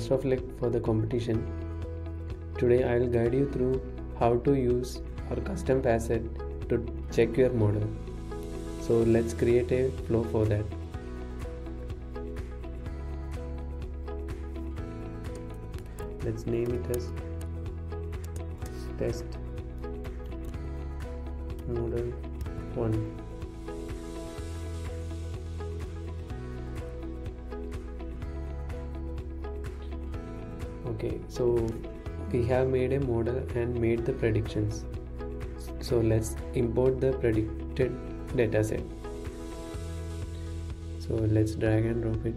best of luck for the competition. Today I will guide you through how to use our custom facet to check your model. So let's create a flow for that. Let's name it as test model 1. Okay, so we have made a model and made the predictions. So let's import the predicted dataset. So let's drag and drop it.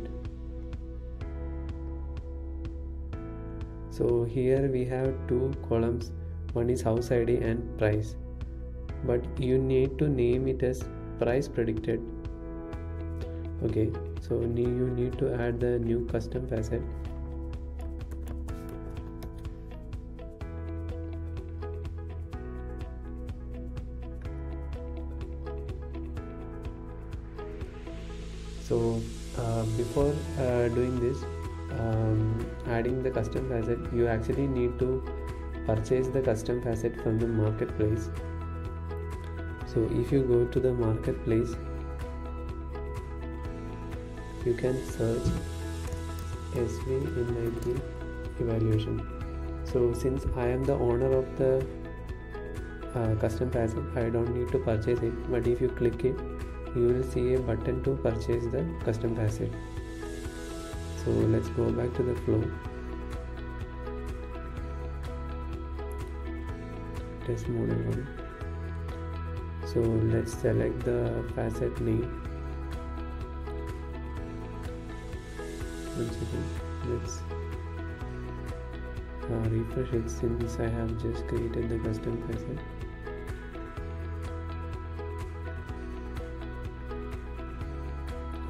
So here we have two columns, one is house ID and price, but you need to name it as price predicted. Okay, so you need to add the new custom facet. So before doing this, adding the custom facet, you actually need to purchase the custom facet from the marketplace. So if you go to the marketplace, you can search SVNIT evaluation. So since I am the owner of the custom facet, I don't need to purchase it, but if you click it, you will see a button to purchase the custom facet. So let's go back to the flow. Test model 1. So let's select the facet name. One second. Let's refresh it since I have just created the custom facet.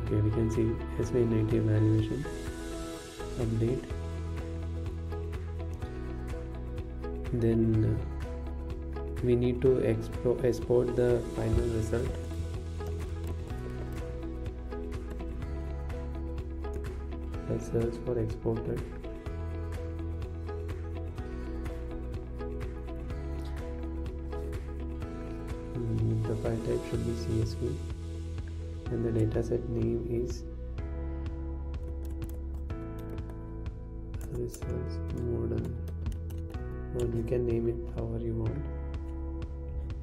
Okay, we can see SVNIT evaluation. Update. Then we need to export the final result. Let's search for exported. The file type should be CSV and the dataset name is results model, or you can name it however you want.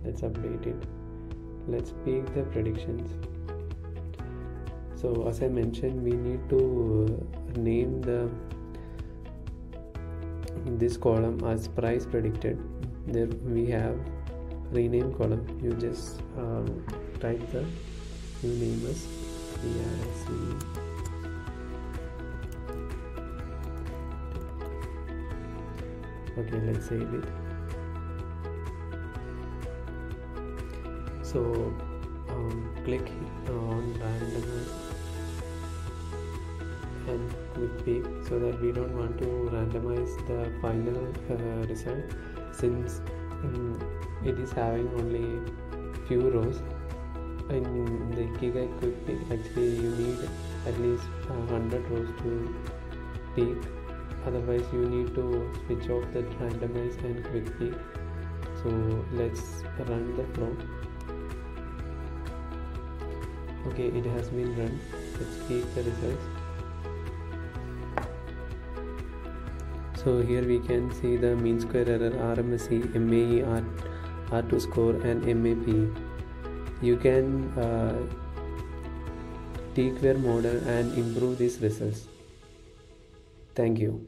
Let's update it. Let's pick the predictions. So as I mentioned, we need to name this column as price predicted. There we have rename column. You just type the new name as PRC. Okay, let's save it. So click on randomize and quick peek, so that we don't want to randomize the final result, since it is having only few rows. In the Ikigai quick peek, actually you need at least 100 rows to peek. Otherwise you need to switch off the randomize and quick peek. So let's run the flow. Okay, it has been run. Let's peek the results. So here we can see the mean square error, RMSE, MAE, R2 score and MAP. You can tweak your model and improve these results. Thank you.